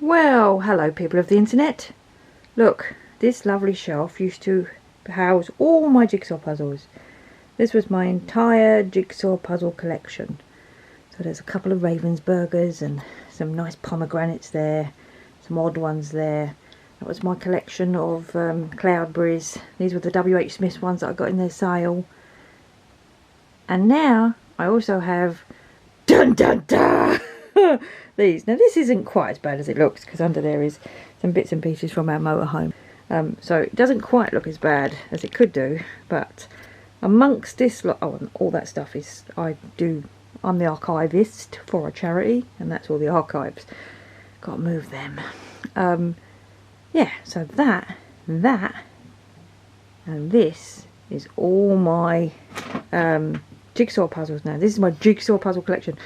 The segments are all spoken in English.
Well, hello people of the internet. Look, this lovely shelf used to house all my jigsaw puzzles. This was my entire jigsaw puzzle collection. So there's a couple of Ravensburgers and some nice pomegranates there, some odd ones there. That was my collection of Cloudberries. These were the W.H. Smith's ones that I got in their sale. And now I also have dun dun dun these. Now this isn't quite as bad as it looks, because under there is some bits and pieces from our motorhome. So it doesn't quite look as bad as it could do, but amongst this lot, oh, and all that stuff is, I'm the archivist for a charity, and that's all the archives. Got to move them. Yeah, so that, and this is all my jigsaw puzzles now. This is my jigsaw puzzle collection,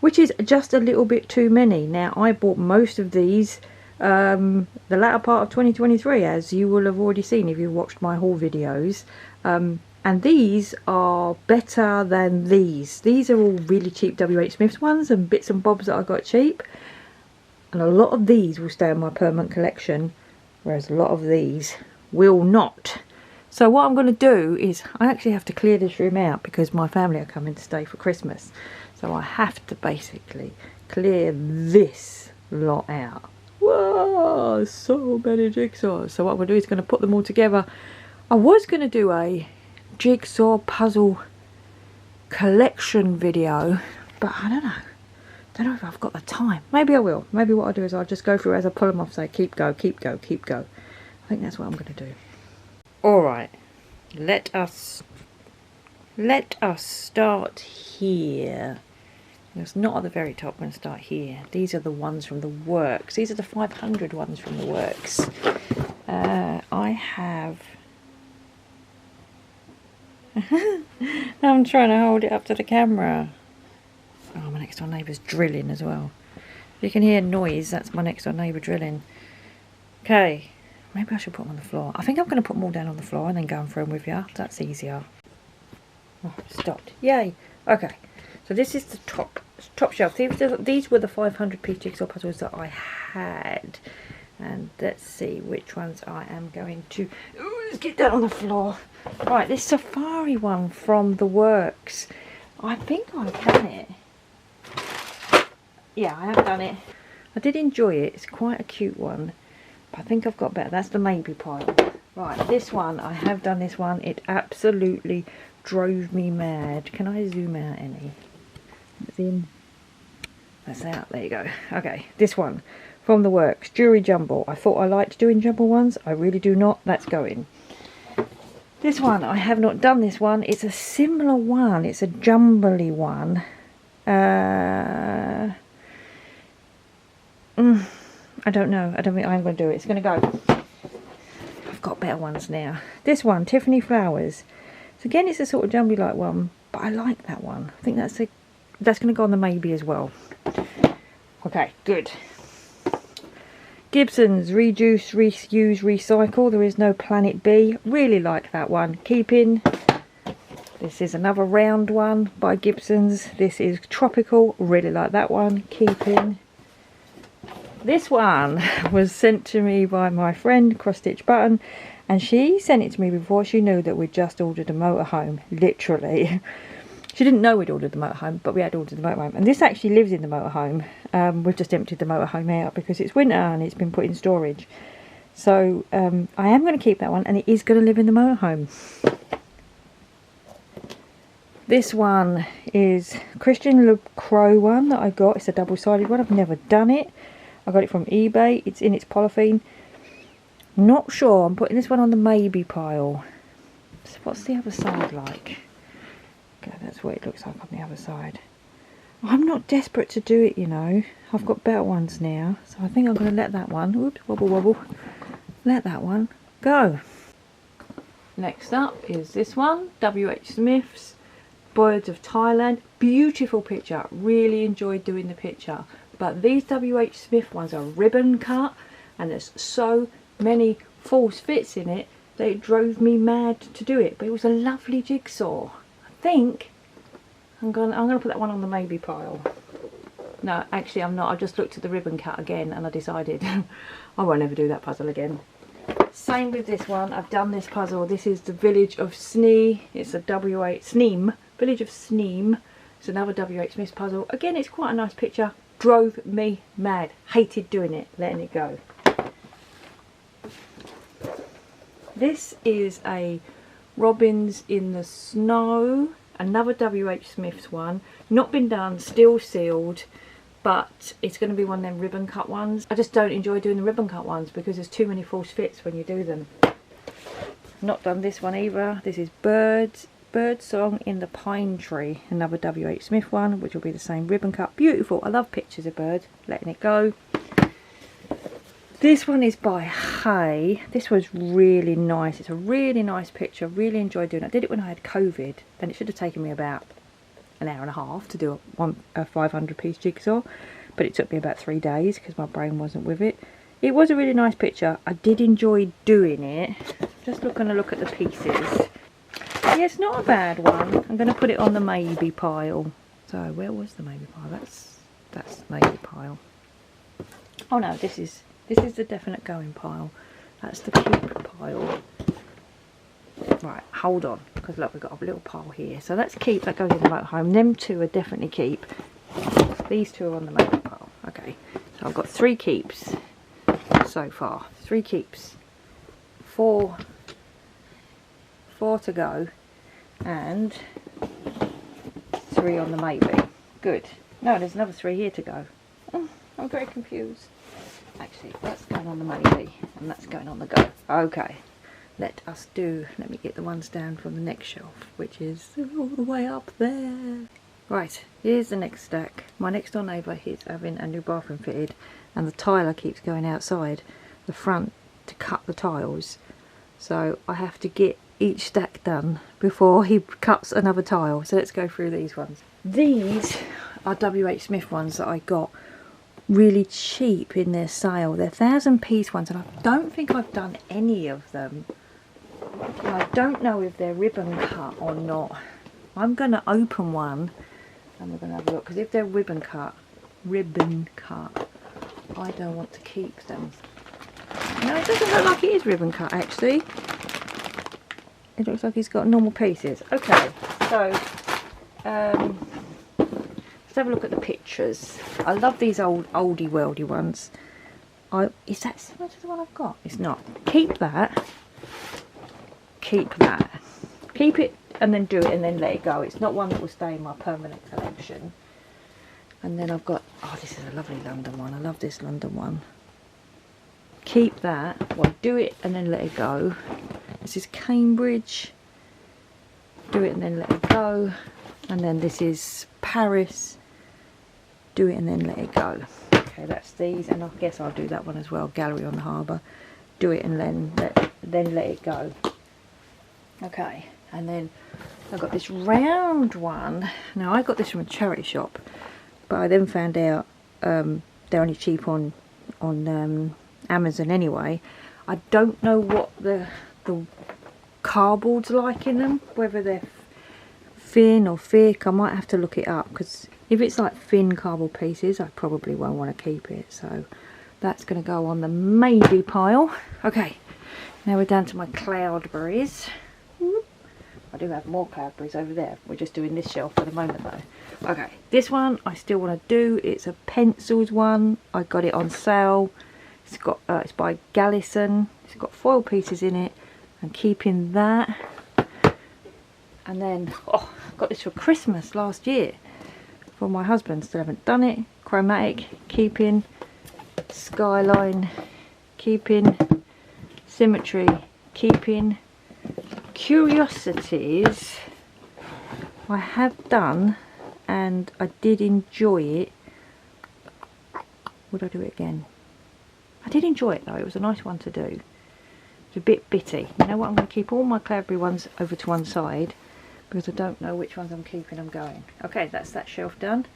which is just a little bit too many. Now, I bought most of these the latter part of 2023, as you will have already seen if you watched my haul videos. And these are better than these. These are all really cheap W.H. Smith's ones and bits and bobs that I got cheap. And a lot of these will stay in my permanent collection, whereas a lot of these will not. So what I'm going to do is, I actually have to clear this room out because my family are coming to stay for Christmas. So I have to basically clear this lot out. Whoa, so many jigsaws. So what I'm going to do is going to put them all together. I was going to do a jigsaw puzzle collection video, but I don't know if I've got the time. Maybe I will. Maybe what I'll do is I'll just go through as I pull them off, say keep go, keep go, keep go. I think that's what I'm going to do. Alright, let us start here. It's not at the very top, I'm going to start here. These are the ones from the works. These are the 500 ones from the works. I have... I'm trying to hold it up to the camera. Oh, my next door neighbour's drilling as well. If you can hear noise, that's my next door neighbour drilling. Okay, maybe I should put them on the floor. I think I'm going to put them all down on the floor and then go and through them with you. That's easier. Oh, stopped. Yay. Okay, so this is the top shelf. These were the 500p jigsaw puzzles that I had. And let's see which ones I am going to... Ooh, let's get that on the floor. Right, this safari one from the works. I think I've done it. Yeah, I have done it. I did enjoy it. It's quite a cute one. But I think I've got better. That's the maybe pile. Right, this one, I have done this one. It absolutely drove me mad. Can I zoom out any? That's in. That's out. There you go. Okay, this one from the works. Jury jumble. I thought I liked doing jumble ones. I really do not. That's going. This one, I have not done this one. It's a similar one. It's a jumbly one. I don't know. I don't think I'm going to do it. It's going to go. I've got better ones now. This one, Tiffany Flowers. So again, it's a sort of jumbly like one, but I like that one. I think that's going to go on the maybe as well. Okay, good. Gibson's Reduce, Reuse, Recycle. There is no Planet B. Really like that one. Keeping. This is another round one by Gibson's. This is Tropical. Really like that one. Keeping. This one was sent to me by my friend Cross Stitch Button, and she sent it to me before she knew that we'd just ordered a motorhome. Literally. She didn't know we'd ordered the motorhome, but we had ordered the motorhome. And this actually lives in the motorhome. We've just emptied the motorhome out because it's winter and it's been put in storage. So I am going to keep that one, and it is going to live in the motorhome. This one is Christian Le Croix one that I got. It's a double-sided one. I've never done it. I got it from eBay. It's in its polythene. Not sure. I'm putting this one on the maybe pile. So what's the other side like? Okay, that's what it looks like on the other side. I'm not desperate to do it, you know. I've got better ones now. So I think I'm going to let that one, oops, wobble wobble, let that one go. Next up is this one, W.H. Smith's Birds of Thailand. Beautiful picture. Really enjoyed doing the picture. But these W.H. Smith ones are ribbon cut, and there's so many false fits in it that it drove me mad to do it. But it was a lovely jigsaw. I think I'm gonna put that one on the maybe pile. No, actually I'm not. I just looked at the ribbon cut again and I decided I won't ever do that puzzle again. Same with this one. I've done this puzzle. This is the village of Snee. It's a W.H. Sneem. Village of Sneem. It's another W.H. Smith puzzle. Again, it's quite a nice picture. Drove me mad. Hated doing it, letting it go. This is a Robins in the Snow. Another W.H. Smith's one. Not been done, still sealed. But it's going to be one of them ribbon cut ones. I just don't enjoy doing the ribbon cut ones because there's too many false fits when you do them. Not done this one either. This is Bird Song in the Pine Tree. Another W.H. Smith one, which will be the same ribbon cut. Beautiful. I love pictures of birds. Letting it go. This one is by Hay. This was really nice. It's a really nice picture. Really enjoyed doing it. I did it when I had COVID. Then it should have taken me about an hour and a half to do a 500 piece jigsaw, but it took me about 3 days because my brain wasn't with it. It was a really nice picture. I did enjoy doing it. Just gonna look at the pieces. Yeah, it's not a bad one. I'm gonna put it on the maybe pile. So where was the maybe pile? That's the maybe pile. Oh no, this is the definite going pile. That's the keep pile. Right, hold on, because look, we've got a little pile here. So that's keep, that goes in the motorhome. Them two are definitely keep. These two are on the maybe pile. Okay, so I've got 3 keeps so far. 3 keeps. 4 to go. And 3 on the maybe. Good. No, there's another 3 here to go. Oh, I'm very confused. Actually, that's going on the maybe, and that's going on the go. Okay. Let me get the ones down from the next shelf, which is all the way up there. Right, here's the next stack. My next door neighbour is having a new bathroom fitted, and the tiler keeps going outside the front to cut the tiles. So I have to get each stack done before he cuts another tile. So let's go through these ones. These are W.H. Smith ones that I got really cheap in their sale. They're 1,000-piece ones, and I don't think I've done any of them. I don't know if they're ribbon cut or not. I'm going to open one and we're going to have a look, because if they're ribbon cut, I don't want to keep them. No, it doesn't look like it is ribbon cut actually. It looks like it's got normal pieces. Okay, so let's have a look at the pictures. I love these oldie worldy ones. Is that similar to the one I've got? It's not. Keep that. Keep that. Keep it and then do it and then let it go. It's not one that will stay in my permanent collection. And then I've got, oh, this is a lovely London one. I love this London one. Keep that. Well, do it and then let it go. This is Cambridge. Do it and then let it go. And then this is Paris. Do it and then let it go. Okay, that's these, and I guess I'll do that one as well. Gallery on the Harbour. Do it and then let it go. Okay, and then I've got this round one. Now I got this from a charity shop, but I then found out they're only cheap on Amazon anyway. I don't know what the cardboard's like in them, whether they're thin or thick. I might have to look it up, because if it's like thin cardboard pieces I probably won't want to keep it. So that's going to go on the maybe pile. Okay, now we're down to my cloudberries. I do have more cloudberries over there. We're just doing this shelf for the moment though. Okay, this one I still want to do. It's a pencils one. I got it on sale. It's got it's by Gallison. It's got foil pieces in it. I'm keeping that. And then, oh, I got this for Christmas last year for my husband. Still haven't done it. Chromatic, keeping. Skyline, keeping. Symmetry, keeping. Curiosities, I have done, and I did enjoy it. Would I do it again? I did enjoy it though. It was a nice one to do. It's a bit bitty. You know what? I'm going to keep all my cloudberry ones over to one side, because I don't know which ones I'm keeping. I'm going. Okay, that's that shelf done.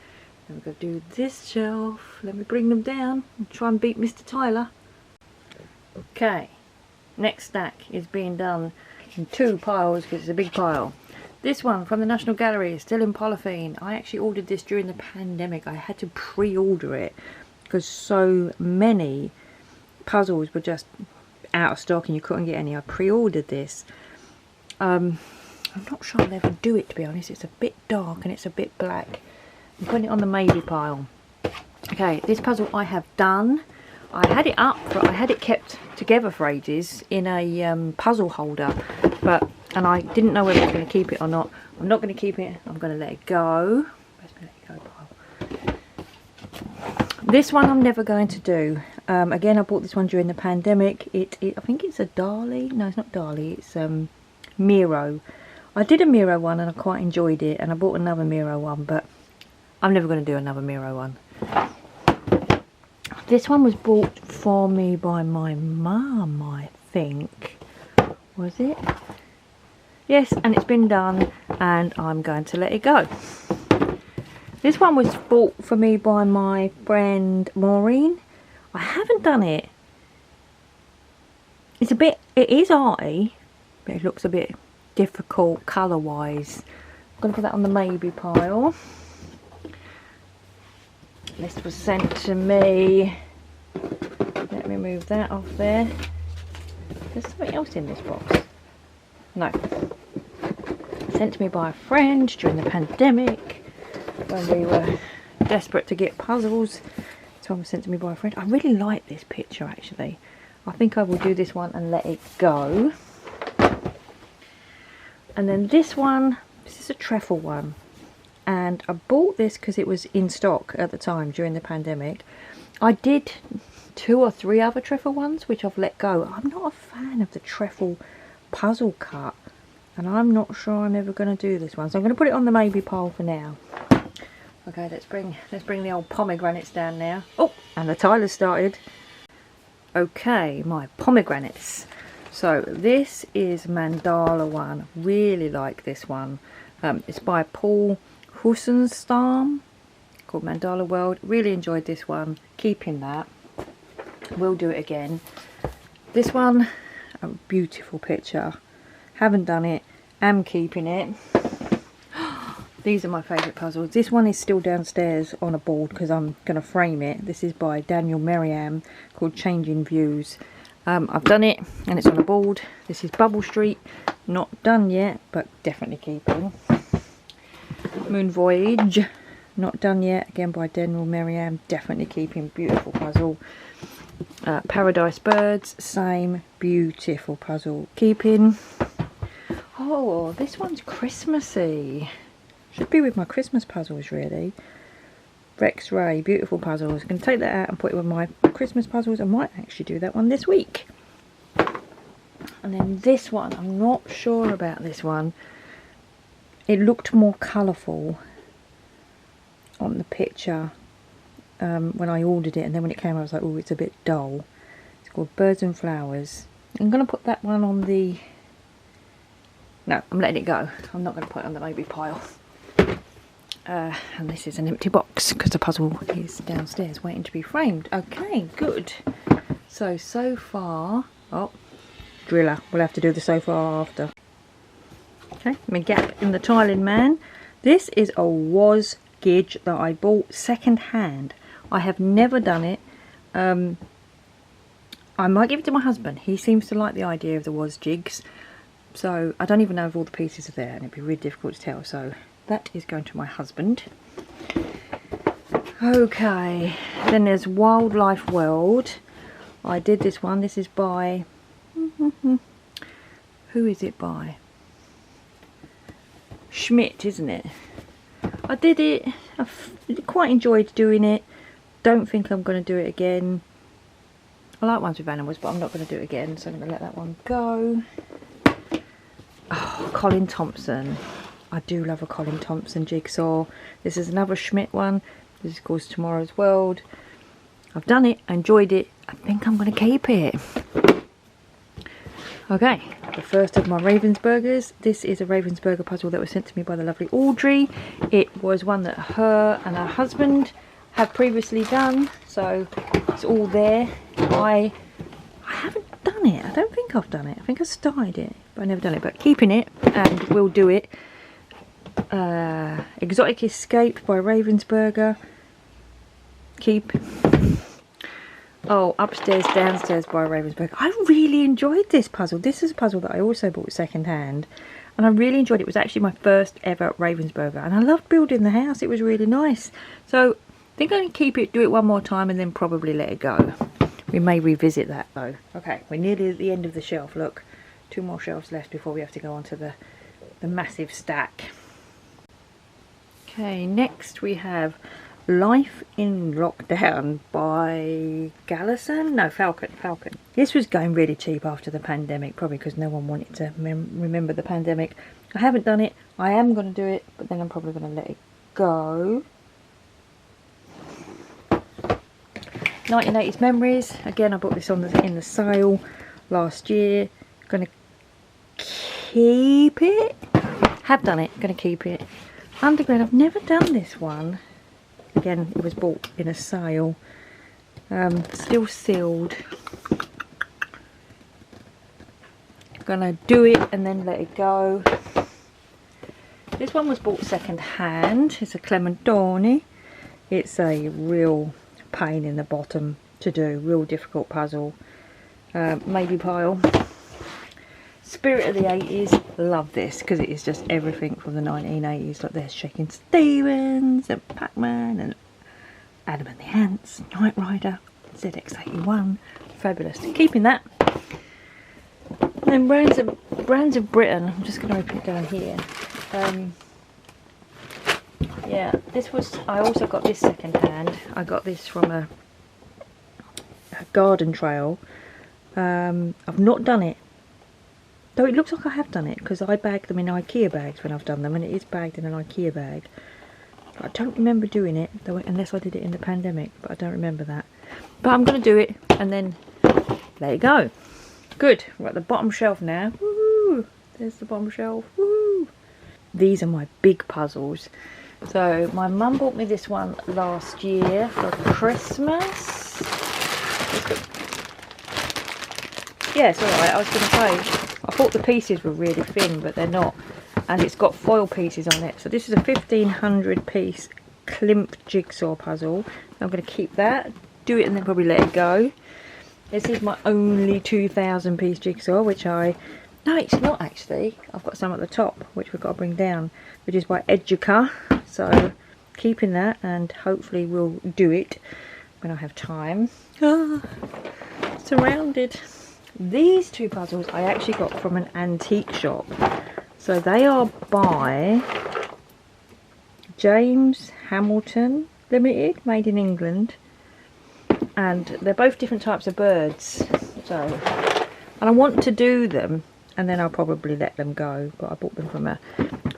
Then we're going to do this shelf. Let me bring them down and try and beat Mr. Tyler. Okay, next stack is being done in 2 piles because it's a big pile. This one from the National Gallery, still in polythene. I actually ordered this during the pandemic. I had to pre-order it because so many puzzles were just out of stock and you couldn't get any. I pre-ordered this. I'm not sure I'll ever do it, to be honest. It's a bit dark and it's a bit black. I'm putting it on the maybe pile. Okay, this puzzle I have done. I had it up, I had it kept together for ages in a puzzle holder, and I didn't know whether I was going to keep it or not. I'm not going to keep it. I'm going to let it go. Where's my let it go pile? This one I'm never going to do. Again, I bought this one during the pandemic. I think it's a Dali. No, it's not Dali. It's Miro. I did a Miro one and I quite enjoyed it, and I bought another Miro one, but I'm never going to do another Miro one. This one was bought for me by my mum, I think. Was it? Yes, and it's been done, and I'm going to let it go. This one was bought for me by my friend Maureen. I haven't done it. It is arty, but it looks a bit difficult colour-wise. I'm going to put that on the maybe pile. This was sent to me. Let me move that off there. There's something else in this box. No. Sent to me by a friend during the pandemic when we were desperate to get puzzles. This one was sent to me by a friend. I really like this picture actually. I think I will do this one and let it go. And then this one, this is a trefoil one. And I bought this because it was in stock at the time during the pandemic. I did 2 or 3 other trefoil ones which I've let go. I'm not a fan of the trefoil puzzle cut, and I'm not sure I'm ever going to do this one, so I'm going to put it on the maybe pile for now. Okay, let's bring the old pomegranates down now. Oh, and the tiler's started. Okay, my pomegranates. So this is Mandala one. Really like this one. It's by Paul Husenstam, called Mandala World. Really enjoyed this one. Keeping that. We'll do it again. This one, a beautiful picture. Haven't done it. Am keeping it. These are my favourite puzzles. This one is still downstairs on a board because I'm going to frame it. This is by Daniel Merriam, called Changing Views. I've done it and it's on a board. This is Bubble Street. Not done yet, but definitely keeping. Moon Voyage, not done yet, again by Daniel Merriam, definitely keeping, beautiful puzzle. Paradise Birds, same, beautiful puzzle, keeping. Oh, this one's Christmassy, should be with my Christmas puzzles really. Rex Ray, beautiful puzzles. I'm going to take that out and put it with my Christmas puzzles. I might actually do that one this week. And then this one, I'm not sure about this one. It looked more colourful on the picture when I ordered it, and then when it came I was like, oh, it's a bit dull. It's called Birds and Flowers. I'm going to put that one on the... No, I'm letting it go. I'm not going to put it on the maybe pile. And this is an empty box because the puzzle is downstairs waiting to be framed. Okay, good. So far... Oh, driller. We'll have to do the so far after. Okay, my gap in the tiling man. This is a Was gidge that I bought second hand. I have never done it. I might give it to my husband. He seems to like the idea of the Was jigs. So I don't even know if all the pieces are there, and it'd be really difficult to tell. So that is going to my husband. Okay, then there's Wildlife World. I did this one. This is by... Who is it by? Schmidt, isn't it? I did it. I quite enjoyed doing it. Don't think I'm going to do it again. I like ones with animals, but I'm not going to do it again, so I'm going to let that one go. Oh, Colin Thompson. I do love a Colin Thompson jigsaw. This is another Schmidt one. This is called Tomorrow's World. I've done it. I enjoyed it. I think I'm going to keep it. Okay, the first of my Ravensburgers. This is a Ravensburger puzzle that was sent to me by the lovely Audrey. It was one that her and her husband have previously done, so it's all there. I haven't done it. I don't think I've done it. I think I started it, but I've never done it. But keeping it, and we'll do it. Exotic Escape by Ravensburger. Keep. Oh, Upstairs Downstairs by Ravensburger. I really enjoyed this puzzle. This is a puzzle that I also bought second hand, and I really enjoyed it. It was actually my first ever Ravensburger, and I loved building the house. It was really nice. So I think I'm going to keep it, do it one more time, and then probably let it go. We may revisit that though. Okay, we're nearly at the end of the shelf. Look, 2 more shelves left before we have to go on to the massive stack. Okay, next we have Life in Lockdown by Gallison? No, Falcon. This was going really cheap after the pandemic, probably because no one wanted to remember the pandemic. I haven't done it. I am going to do it, but then I'm probably going to let it go. 1980s Memories. Again, I bought this in the sale last year. Going to keep it. Have done it. Going to keep it. Underground. I've never done this one. Again, it was bought in a sale. Still sealed. Gonna do it and then let it go. This one was bought second hand. It's a Clementoni. It's a real pain in the bottom to do. Real difficult puzzle. Maybe pile. Spirit of the 80s. Love this because it is just everything from the 1980s. Like there's Shakin' Stevens and Pac-Man and Adam and the Ants, Knight Rider, ZX81. Fabulous. Keeping that. And then Brands of Britain. I'm just going to open it down here. Yeah, this was. I also got this second hand. I got this from a garden trail. I've not done it. Though it looks like I have done it, because I bag them in IKEA bags when I've done them, and it is bagged in an IKEA bag. But I don't remember doing it, though, unless I did it in the pandemic, but I don't remember that. But I'm going to do it, and then let it go. Good, we're at the bottom shelf now. Woo! There's the bottom shelf. Woo! These are my big puzzles. So, my mum bought me this one last year for Christmas. Yeah, it's alright, I was going to say, I thought the pieces were really thin, but they're not. And it's got foil pieces on it. So this is a 1500 piece Klimt jigsaw puzzle. I'm going to keep that, do it and then probably let it go. This is my only 2000 piece jigsaw, which no, it's not actually. I've got some at the top, which we've got to bring down, which is by Educa. So keeping that, and hopefully we'll do it when I have time. Surrounded. These 2 puzzles I actually got from an antique shop. So they are by James Hamilton Limited, made in England. And they're both different types of birds. So, and I want to do them, and then I'll probably let them go. But I bought them from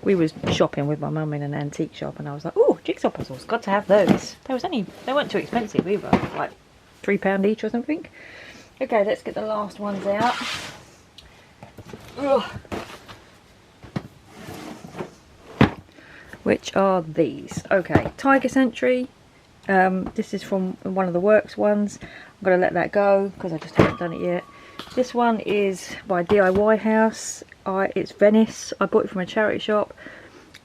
we was shopping with my mum in an antique shop, and I was like, oh, jigsaw puzzles, got to have those. They weren't too expensive either, like £3 each or something. Okay, let's get the last ones out. Ugh. Which are these? Okay, Tiger Sentry. This is from one of the Works ones. I'm going to let that go because I just haven't done it yet. This one is by DIY House. It's Venice. I bought it from a charity shop.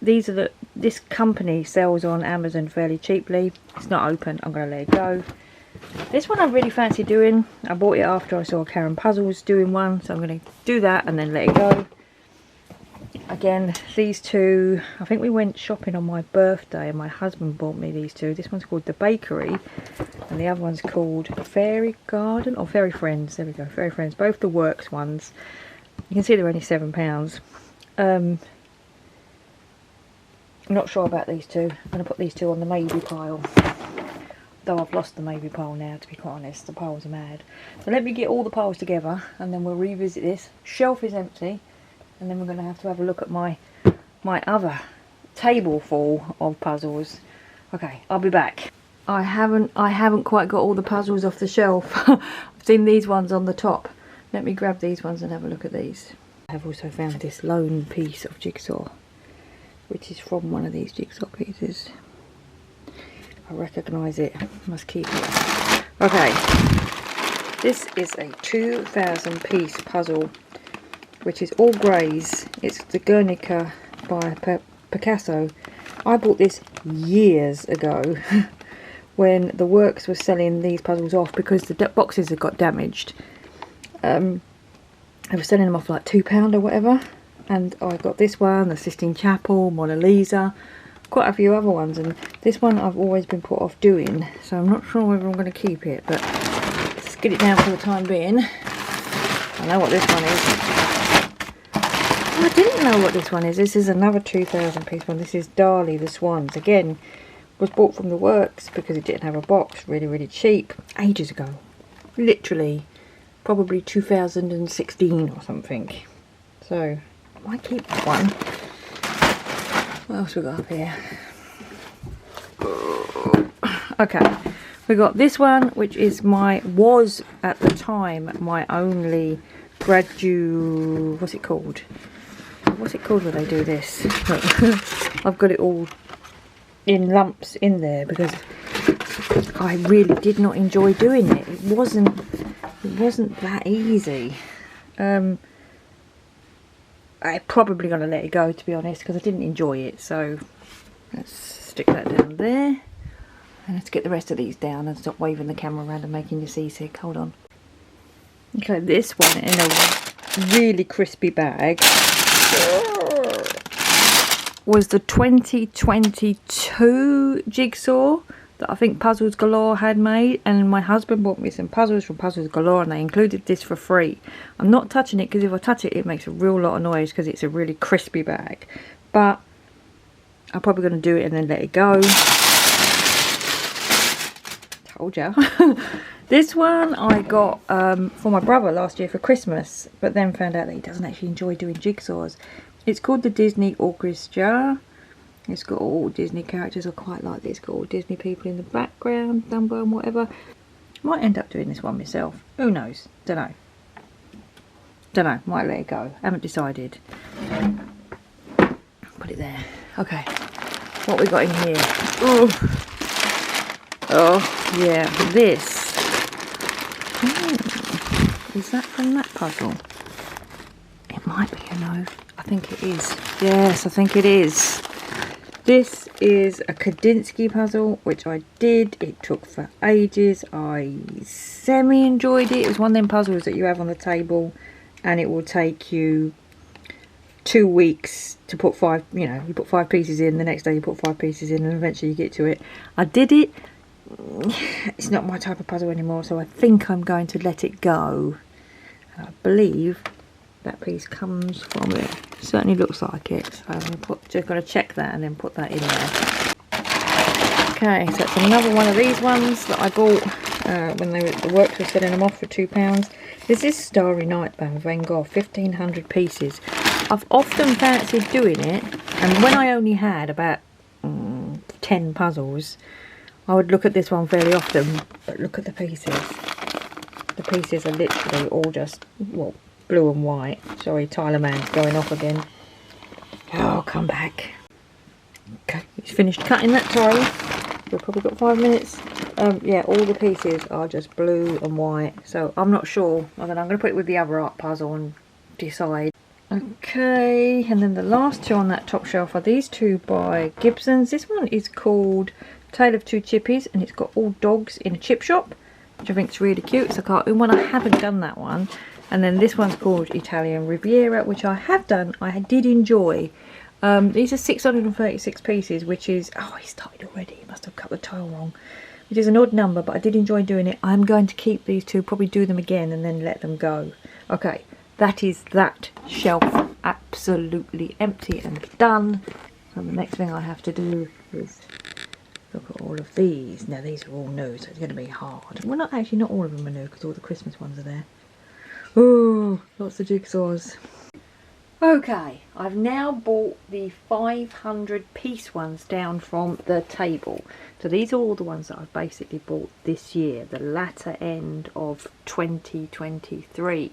These are this company sells on Amazon fairly cheaply. It's not open. I'm going to let it go. This one I really fancy doing. I bought it after I saw Karen Puzzles doing one, so I'm going to do that and then let it go. Again, these 2, I think we went shopping on my birthday and my husband bought me these 2. This one's called The Bakery and the other one's called Fairy Garden, or Fairy Friends. There we go, Fairy Friends. Both the Works ones. You can see they're only £7. I'm not sure about these 2. I'm going to put these 2 on the maybe pile. Though I've lost the maybe pile now, to be quite honest. The piles are mad. So let me get all the piles together and then we'll revisit this. Shelf is empty, and then we're going to have a look at my other table full of puzzles. Okay, I'll be back. I haven't quite got all the puzzles off the shelf. I've seen these ones on the top. Let me grab these ones and have a look at these. I have also found this lone piece of jigsaw, which is from one of these jigsaw pieces. I recognise it, must keep it. Okay, this is a 2000 piece puzzle, which is all greys. It's the Guernica by Picasso. I bought this years ago when the Works was selling these puzzles off because the boxes had got damaged. They were selling them off like £2 or whatever, and I got this one, the Sistine Chapel, Mona Lisa, quite a few other ones, and this one I've always been put off doing, so I'm not sure whether I'm going to keep it, but let's get it down for the time being. I know what this one is. Oh, I didn't know what this one is. This is another 2,000 piece one. This is Dali the Swans. Again, was bought from the Works because it didn't have a box. Really, really cheap. Ages ago. Literally, probably 2016 or something. So, I might keep that one. What else we got up here? Okay, we got this one, which is was at the time my only what's it called? What's it called when they do this? I've got it all in lumps in there because I really did not enjoy doing it. It wasn't that easy. I'm probably going to let it go, to be honest, because I didn't enjoy it. So let's stick that down there. And let's get the rest of these down and stop waving the camera around and making you seasick. Hold on. Okay, this one in a really crispy bag was the 2022 Jigsaw that I think Puzzles Galore had made, and my husband bought me some puzzles from Puzzles Galore and they included this for free. I'm not touching it because if I touch it, it makes a real lot of noise because it's a really crispy bag, but I'm probably going to do it and then let it go. Told ya. This one I got for my brother last year for Christmas, but then found out that he doesn't actually enjoy doing jigsaws. It's called the Disney Orchestra. It's got all Disney characters. I quite like this. It's got all Disney people in the background, Dumbo and whatever. Might end up doing this one myself. Who knows? Don't know. Don't know. Might let it go. Haven't decided. Put it there. Okay. What we got in here? Oh, yeah. This. Is that from that puzzle? It might be, you know. I think it is. Yes, I think it is. This is a Kandinsky puzzle, which I did. It took for ages. I semi-enjoyed it. It was one of them puzzles that you have on the table and it will take you 2 weeks to put five, you know, you put 5 pieces in, the next day you put 5 pieces in, and eventually you get to it. I did it. It's not my type of puzzle anymore, so I think I'm going to let it go. And I believe that piece comes from it. Certainly looks like it. So I'm just going to check that and then put that in there. Okay, so it's another one of these ones that I bought when the Works were selling them off for £2. This is Starry Night by Van Gogh, 1,500 pieces. I've often fancied doing it, and when I only had about 10 puzzles, I would look at this one fairly often. But look at the pieces. The pieces are literally all just, well, blue and white. Sorry, Tyler Man's going off again. Oh, come back. Okay, he's finished cutting that tile. We've probably got 5 minutes. Yeah, all the pieces are just blue and white. So I'm not sure. I'm going to put it with the other art puzzle and decide. Okay, and then the last two on that top shelf are these two by Gibson's. This one is called Tale of Two Chippies, and it's got all dogs in a chip shop, which I think is really cute. It's a cartoon one. I haven't done that one. And then this one's called Italian Riviera, which I have done. I did enjoy. These are 636 pieces, which is... Oh, he started already. He must have cut the tile wrong. Which is an odd number, but I did enjoy doing it. I'm going to keep these two, probably do them again and then let them go. Okay, that is that shelf absolutely empty and done. So the next thing I have to do is look at all of these. Now, these are all new, so it's going to be hard. Well, not all of them are new, because all the Christmas ones are there. Oh, lots of jigsaws. Okay, I've now bought the 500 piece ones down from the table. So these are all the ones that I've basically bought this year, the latter end of 2023.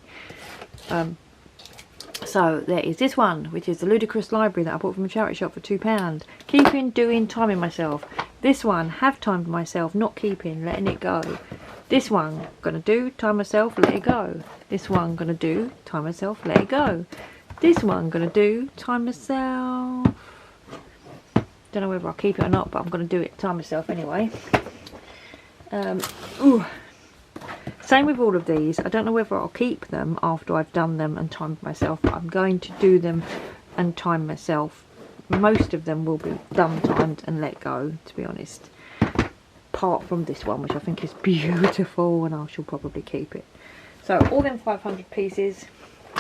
So there is this one, which is the Ludicrous Library that I bought from a charity shop for £2. Keeping, doing, timing myself. This one, have timed myself, not keeping, letting it go. This one, gonna do, time myself, let it go. This one, gonna do, time myself, let it go. This one, gonna do, time myself, Don't know whether I'll keep it or not, but I'm going to do it time myself anyway. Ooh. Same with all of these. I don't know whether I'll keep them after I've done them and timed myself, but I'm going to do them and time myself. Most of them will be done, timed and let go, to be honest. Apart from this one, which I think is beautiful, and I shall probably keep it. So all them 500 pieces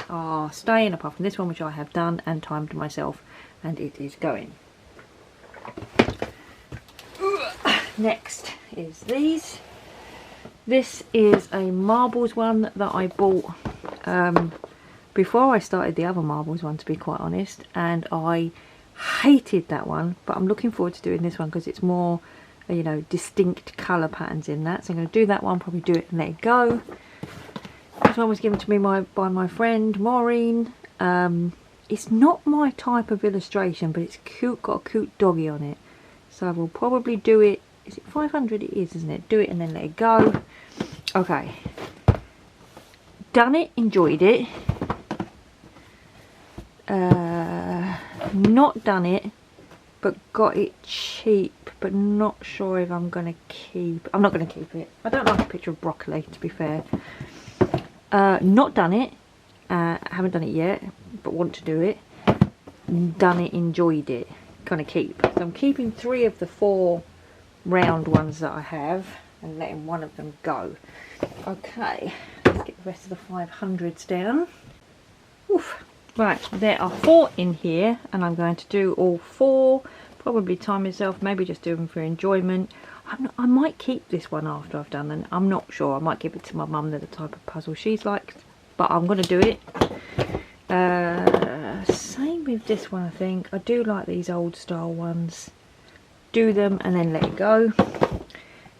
are staying, apart from this one, which I have done and timed myself, and it is going. Next is these. This is a marbles one that I bought before I started the other marbles one, to be quite honest, and I hated that one, but I'm looking forward to doing this one because it's more, you know, distinct colour patterns in that. So I'm going to do that one, probably do it and let it go. This one was given to me by my friend Maureen. It's not my type of illustration, but it's cute, got a cute doggy on it. So I will probably do it. Is it 500? It is, isn't it? Do it and then let it go. Okay. Done it, enjoyed it. Not done it, but got it cheap, but not sure if I'm going to keep. I'm not going to keep it. I don't like a picture of broccoli, to be fair. Not done it. Haven't done it yet, but want to do it. Done it, enjoyed it. Kind of keep. So I'm keeping 3 of the 4 round ones that I have and letting one of them go. Okay, let's get the rest of the 500s down. Oof. Right, there are 4 in here, and I'm going to do all 4. Probably time myself, maybe just do them for enjoyment. I might keep this one after I've done them. I'm not sure. I might give it to my mum. They're the type of puzzle she's like, but I'm going to do it. Same with this one, I think. I do like these old style ones. Do them and then let it go.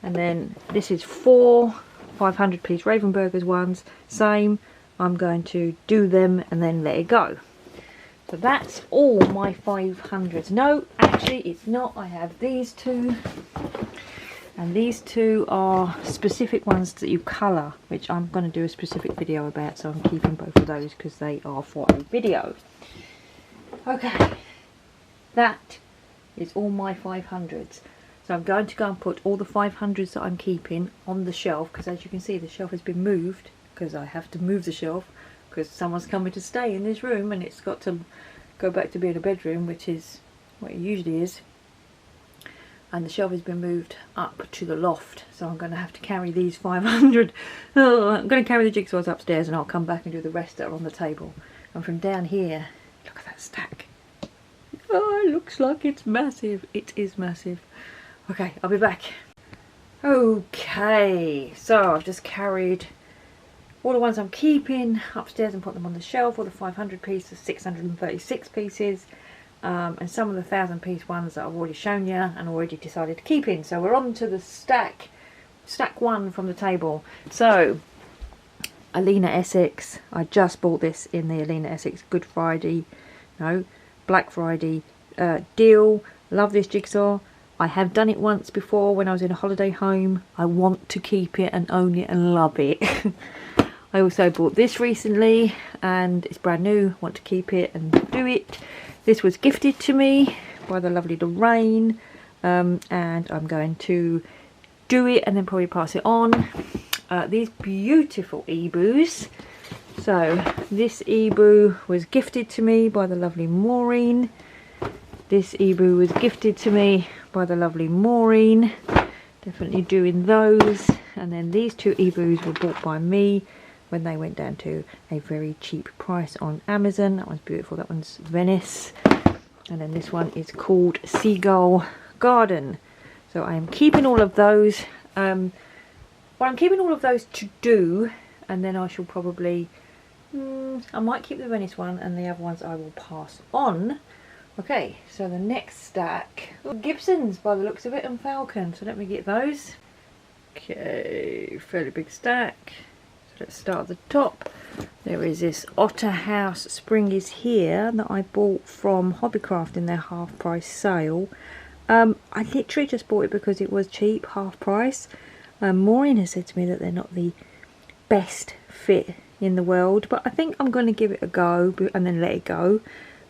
And then this is 4 500 piece Ravenburgers ones. Same. I'm going to do them and then let it go. So that's all my 500s. No, actually it's not. I have these 2. And these 2 are specific ones that you colour, which I'm going to do a specific video about. So I'm keeping both of those because they are for a video. Okay. That is all my 500s. So I'm going to go and put all the 500s that I'm keeping on the shelf, because as you can see the shelf has been moved, because I have to move the shelf because someone's coming to stay in this room and it's got to go back to being a bedroom, which is what it usually is. And the shelf has been moved up to the loft, so I'm going to have to carry these 500. Oh, I'm going to carry the jigsaws upstairs and I'll come back and do the rest that are on the table. And from down here, look at that stack. Oh, it looks like it's massive. It is massive. Okay, I'll be back. Okay, so I've just carried all the ones I'm keeping upstairs and put them on the shelf. All the 500 pieces, 636 pieces, and some of the 1,000 piece ones that I've already shown you and already decided to keep in. So we're on to the stack 1 from the table. So Alina Essex, I just bought this in the Alina Essex Good Friday, no, Black Friday deal. Love this jigsaw. I have done it once before when I was in a holiday home. I want to keep it and own it and love it. I also bought this recently and it's brand new. Want to keep it and do it. This was gifted to me by the lovely Lorraine, and I'm going to do it and then probably pass it on. These beautiful e-boos. So this e-boo was gifted to me by the lovely Maureen. This e-boo was gifted to me by the lovely Maureen. Definitely doing those. And then these 2 e-boos were bought by me when they went down to a very cheap price on Amazon. That one's beautiful. That one's Venice. And then this one is called Seagull Garden. So I am keeping all of those. Well, I'm keeping all of those to do, and then I shall probably I might keep the Venice one, and the other ones I will pass on. Okay, so the next stack, Gibsons by the looks of it, and Falcon. So let me get those. Okay, fairly big stack. So let's start at the top. There is this Otter House Spring is Here that I bought from Hobbycraft in their half price sale. I literally just bought it because it was cheap, half price. Maureen has said to me that they're not the best fit in the world, but I think I'm going to give it a go and then let it go,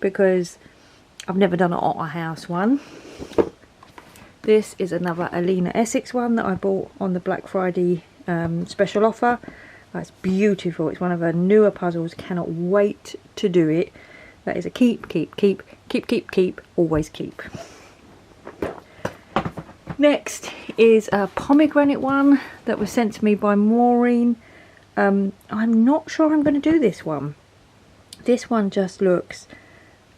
because I've never done an Otter House one. This is another Alina Essex one that I bought on the Black Friday special offer. That's beautiful. It's one of her newer puzzles. Cannot wait to do it. That is a keep, keep, keep, keep, keep, keep, always keep. Next is a pomegranate one that was sent to me by Maureen. I'm not sure I'm going to do this one. This one just looks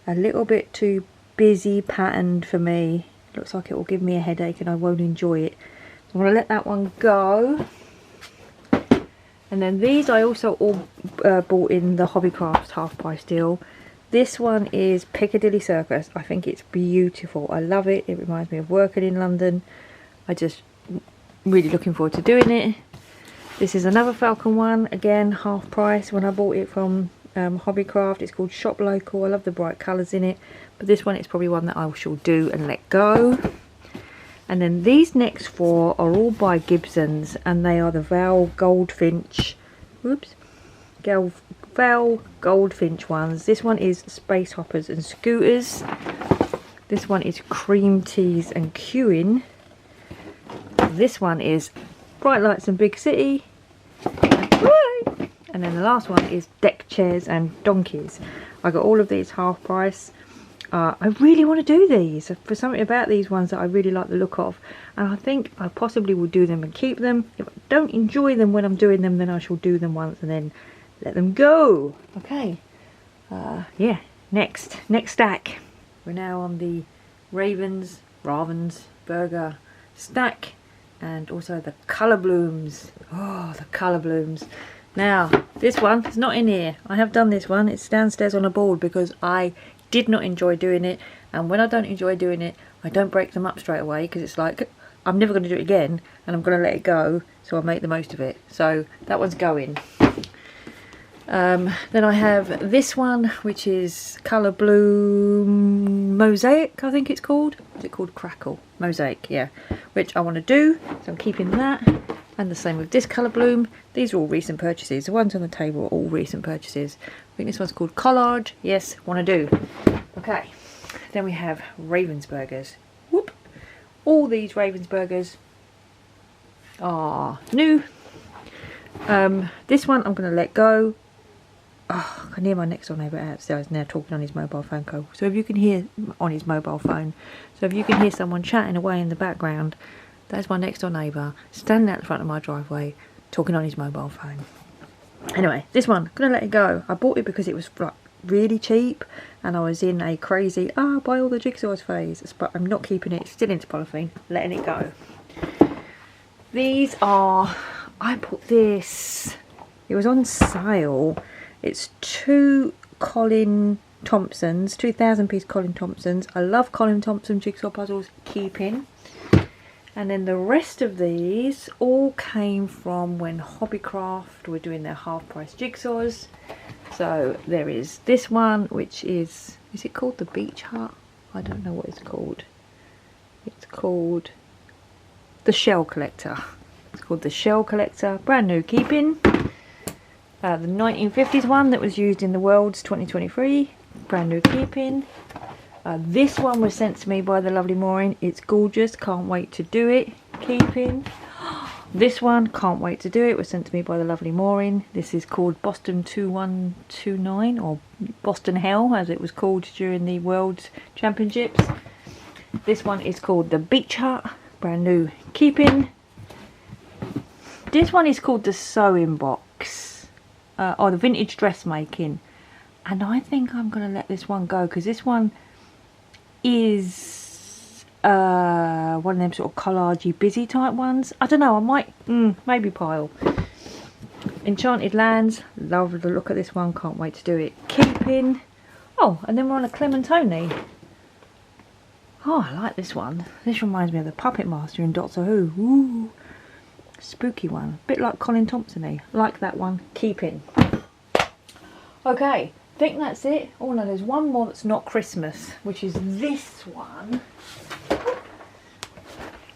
a little bit too busy patterned for me. Looks like it will give me a headache and I won't enjoy it. So I'm going to let that one go. And then these I also all bought in the Hobbycraft half price deal. This one is Piccadilly Circus. I think it's beautiful. I love it. It reminds me of working in London. I just really looking forward to doing it. This is another Falcon one. Again, half price when I bought it from Hobbycraft. It's called Shop Local. I love the bright colours in it. But this one is probably one that I shall do and let go. And then these next four are all by Gibsons, and they are the Val Goldfinch. Whoops. Val Goldfinch ones. This one is Space Hoppers and Scooters. This one is Cream Teas and Queuing. This one is Bright Lights and Big City. And then the last one is Deck Chairs and Donkeys. I got all of these half price. I really want to do these. For something about these ones that I really like the look of. And I think I possibly will do them and keep them. If I don't enjoy them when I'm doing them, then I shall do them once and then let them go. Okay. Yeah. Next stack. We're now on the Ravensburger stack. And also the Colour Blooms. Oh, the Colour Blooms. Now, this one is not in here. I have done this one. It's downstairs on a board because I did not enjoy doing it, and when I don't enjoy doing it I don't break them up straight away because it's like I'm never going to do it again and I'm going to let it go, so I'll make the most of it. So that one's going. Then I have this one, which is Colour Bloom Mosaic, I think it's called. Is it called Crackle? Mosaic, yeah. Which I want to do, so I'm keeping that. And the same with this Colour Bloom. These are all recent purchases. The ones on the table are all recent purchases. I think this one's called Collard. Yes, want to do. Okay. Then we have Ravensburgers. Whoop. All these Ravensburgers are new. This one I'm going to let go. Oh, I can hear my next door neighbour outside now talking on his mobile phone call. So if you can hear on his mobile phone. So if you can hear someone chatting away in the background, that's my next door neighbour standing out the front of my driveway talking on his mobile phone. Anyway, this one, I'm going to let it go. I bought it because it was like really cheap and I was in a crazy, buy all the jigsaws phase. But I'm not keeping it, it's still into polythene, letting it go. These are, I bought this, it was on sale. It's two Colin Thompsons, 2,000 piece Colin Thompsons. I love Colin Thompson jigsaw puzzles, keeping. And then the rest of these all came from when Hobbycraft were doing their half price jigsaws. So there is this one, which is it called the Beach Hut? I don't know what it's called. It's called the Shell Collector. It's called the Shell Collector, brand new keeping. The 1950s one that was used in the Worlds 2023, brand new keeping. This one was sent to me by the lovely Maureen. It's gorgeous, can't wait to do it, keeping. This one, can't wait to do it, was sent to me by the lovely Maureen. This is called Boston 2129, or Boston Hell as it was called during the World Championships. This one is called the Beach Hut, brand new keeping. This one is called the Sewing Box, or the Vintage Dressmaking. And I think I'm going to let this one go because this one is one of them sort of collagey busy type ones. I don't know, I might maybe pile. Enchanted Lands, love the look at this one, can't wait to do it, keeping. Oh, and then we're on a Clementoni. Oh, I like this one. This reminds me of the Puppet Master in Doctor Who. Ooh, spooky one, bit like Colin Thompson-y. Like that one, keeping. Okay, I think that's it. Oh no, there's one more that's not Christmas, which is this one,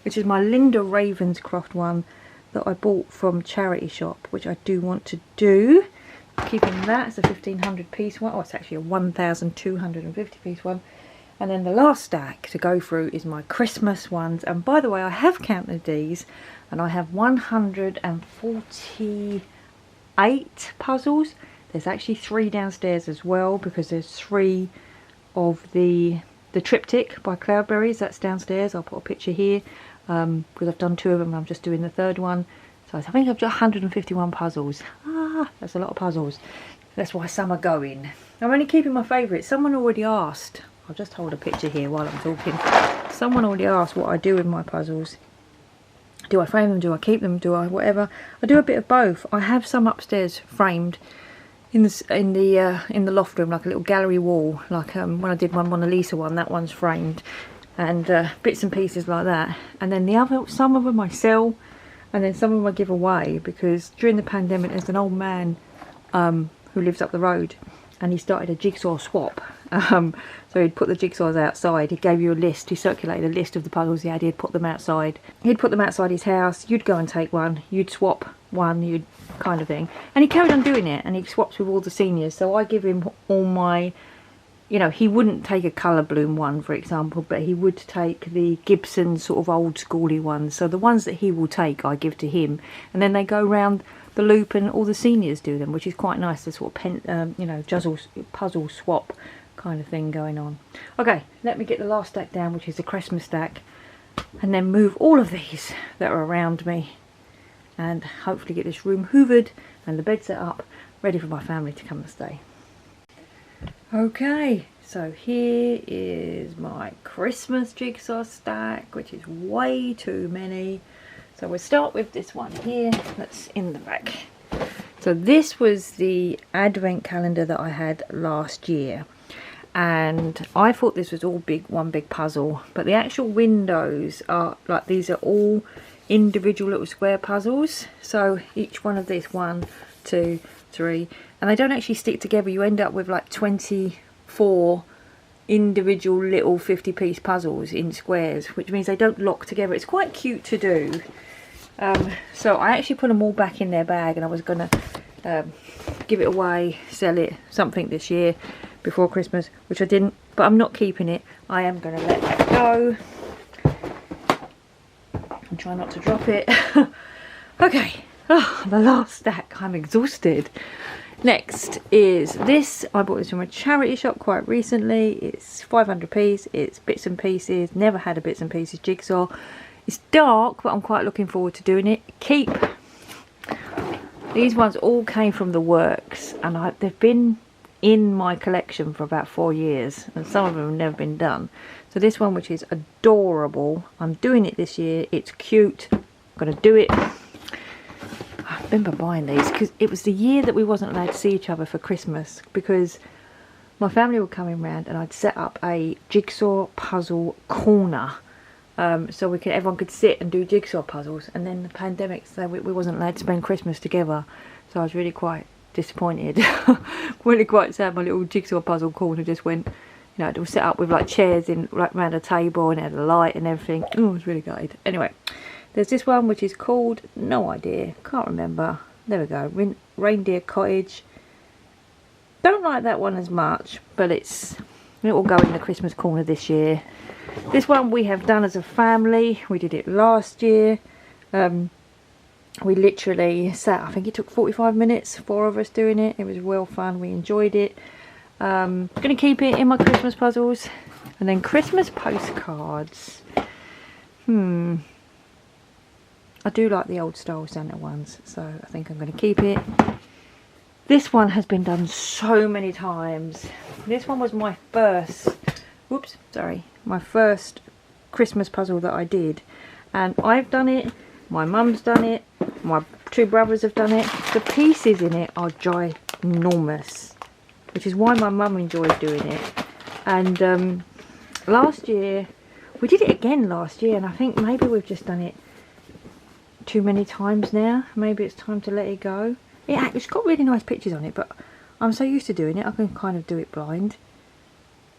which is my Linda Ravenscroft one that I bought from Charity Shop, which I do want to do. Keeping that, it's a 1,500 piece one. Oh, it's actually a 1,250 piece one. And then the last stack to go through is my Christmas ones. And by the way, I have counted these, and I have 148 puzzles. There's actually 3 downstairs as well, because there's 3 of the triptych by Cloudberries. That's downstairs. I'll put a picture here, because I've done 2 of them. I'm just doing the 3rd one. So I think I've got 151 puzzles. That's a lot of puzzles. That's why some are going. I'm only keeping my favourites. Someone already asked. I'll just hold a picture here while I'm talking. Someone already asked what I do with my puzzles. Do I frame them? Do I keep them? Do I whatever? I do a bit of both. I have some upstairs framed in the loft room, like a little gallery wall. Like when I did one Mona Lisa one, that one's framed, and bits and pieces like that. And then some of them I sell, and then some of them I give away, because during the pandemic there's an old man who lives up the road, and he started a jigsaw swap. So he'd put the jigsaws outside. He gave you a list. He circulated a list of the puzzles he had. He'd put them outside. He'd put them outside his house. You'd go and take one. You'd swap one. You'd kind of thing. And he carried on doing it. And he swaps with all the seniors. So I give him all my, you know, he wouldn't take a colour bloom one, for example, but he would take the Gibson sort of old schooly ones. So the ones that he will take, I give to him. And then they go round the loop, and all the seniors do them, which is quite nice. The sort of you know, puzzle swap kind of thing going on. Okay, let me get the last stack down, which is the Christmas stack, and then move all of these that are around me, and hopefully get this room hoovered and the bed set up, ready for my family to come and stay. Okay, so here is my Christmas jigsaw stack, which is way too many. So we'll start with this one here that's in the back. So this was the advent calendar that I had last year, and I thought this was all one big puzzle, but the actual windows are like, these are all individual little square puzzles. So each one of these, 1, 2, 3, and they don't actually stick together. You end up with like 24 individual little 50-piece puzzles in squares, which means they don't lock together. It's quite cute to do. So I actually put them all back in their bag, and I was gonna give it away, sell it, something this year before Christmas, which I didn't, but I'm not keeping it. I am gonna let that go and try not to drop it. Okay, the last stack. I'm exhausted. Next is this. I bought this from a charity shop quite recently. It's 500p. It's bits and pieces. Never had a bits and pieces jigsaw. It's dark, but I'm quite looking forward to doing it. These ones all came from the works, and they've been in my collection for about 4 years, and some of them have never been done. So this one, which is adorable, I'm doing it this year. It's cute. I'm gonna do it. I remember buying these because it was the year that we wasn't allowed to see each other for Christmas, because my family were coming round, and I'd set up a jigsaw puzzle corner, so everyone could sit and do jigsaw puzzles. And then the pandemic, so we wasn't allowed to spend Christmas together, so I was really quite disappointed. Really quite sad. My little jigsaw puzzle corner just went, you know, it was set up with like chairs in like around a table, and it had a light and everything. Oh, it was really gutted. Anyway, there's this one which is called, no idea, can't remember. There we go, Reindeer Cottage. Don't like that one as much, but it will go in the Christmas corner this year. This one we have done as a family. We did it last year. We literally sat, I think it took 45 minutes, 4 of us doing it. It was well fun. We enjoyed it. Gonna keep it in my Christmas puzzles. And then Christmas postcards. I do like the old style Santa ones, so I think I'm going to keep it. This one has been done so many times. This one was my first, my first Christmas puzzle that I did. And I've done it, my mum's done it, my 2 brothers have done it. The pieces in it are ginormous, which is why my mum enjoys doing it. And last year, we did it again last year, and I think maybe we've just done it too many times now. Maybe it's time to let it go. It's got really nice pictures on it, but I'm so used to doing it, I can kind of do it blind.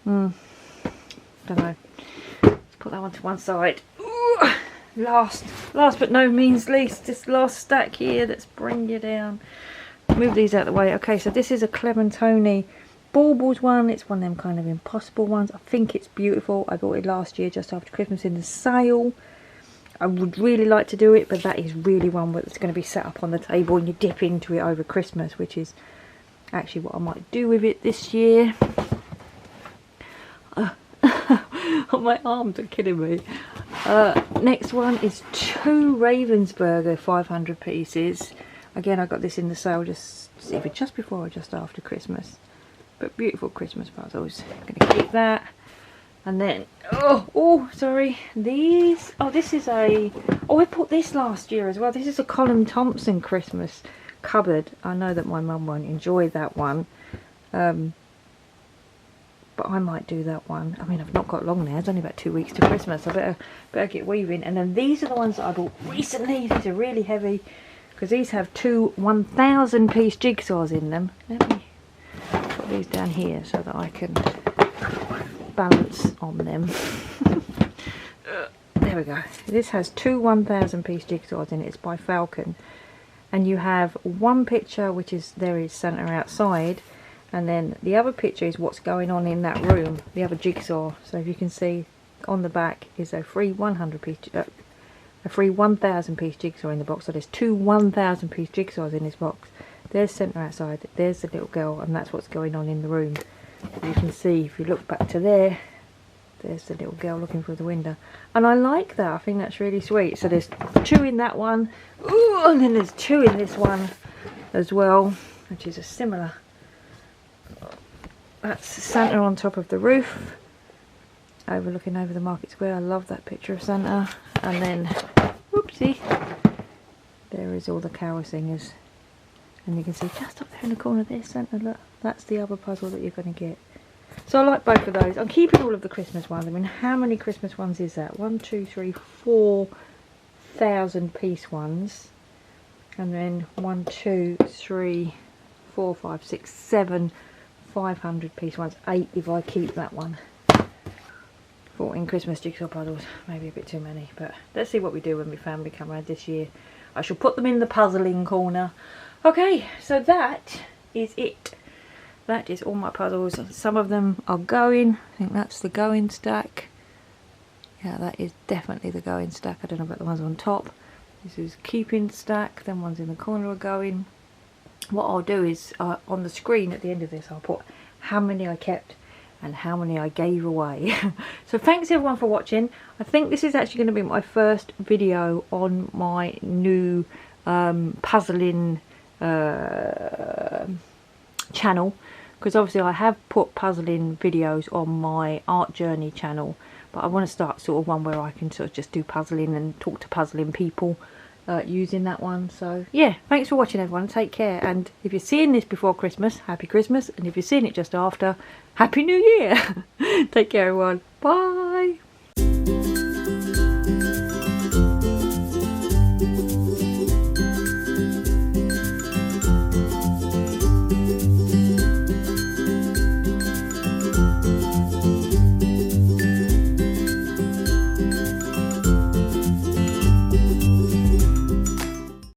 Don't know. Let's put that one to one side. Ooh, last but no means least, this last stack here, let's bring you down. Move these out of the way. Okay, so this is a Clementoni baubles one. It's one of them kind of impossible ones. I think it's beautiful. I bought it last year just after Christmas in the sale. I would really like to do it, but that is really one that's going to be set up on the table and you dip into it over Christmas, which is actually what I might do with it this year. My arms are killing me. Next one is 2 Ravensburger 500 pieces. Again, I got this in the sale just before or just after Christmas. But beautiful Christmas puzzles. I'm going to keep that. And then, sorry, these. Oh, this is I bought this last year as well. This is a Colin Thompson Christmas cupboard. I know that my mum won't enjoy that one. But I might do that one. I mean, I've not got long now. It's only about 2 weeks to Christmas. I better get weaving. And then these are the ones that I bought recently. These are really heavy because these have 2 1,000 piece jigsaws in them. Let me put these down here so that I can balance on them. There we go. This has 2 1,000 piece jigsaws in it. It's by Falcon. And you have one picture which is there is Santa outside. And then the other picture is what's going on in that room, the other jigsaw. So if you can see on the back is a free 1,000 piece jigsaw in the box. So there's 2 1,000 piece jigsaws in this box. There's Santa outside, there's the little girl, and that's what's going on in the room. You can see if you look back to there, there's the little girl looking through the window. And I like that, I think that's really sweet. So there's 2 in that one. Ooh, and then there's 2 in this one as well, which is a similar. That's Santa on top of the roof, overlooking over the market square. I love that picture of Santa. And then, whoopsie, there is all the carol singers. And you can see just up there in the corner there's Santa. Look, that's the other puzzle that you're going to get. So I like both of those. I'm keeping all of the Christmas ones. I mean, how many Christmas ones is that? 1, 2, 3, 4,000 piece ones. And then 1, 2, 3, 4, 5, 6, 7 500 piece ones. 8 if I keep that one. 14 Christmas jigsaw puzzles. Maybe a bit too many, but let's see what we do when my family come around this year. I shall put them in the puzzling corner. Okay, so that is it. That is all my puzzles. Some of them are going. I think that's the going stack. Yeah, that is definitely the going stack. I don't know about the ones on top. This is keeping stack. Then ones in the corner are going. What I'll do is on the screen at the end of this I'll put how many I kept and how many I gave away. So thanks everyone for watching. I think this is actually going to be my first video on my new puzzling channel, because obviously I have put puzzling videos on my art journey channel, but I want to start sort of one where I can sort of just do puzzling and talk to puzzling people using that one. So yeah, thanks for watching everyone, take care, and if you're seeing this before Christmas, happy Christmas, and if you're seeing it just after, happy New Year. Take care everyone, bye.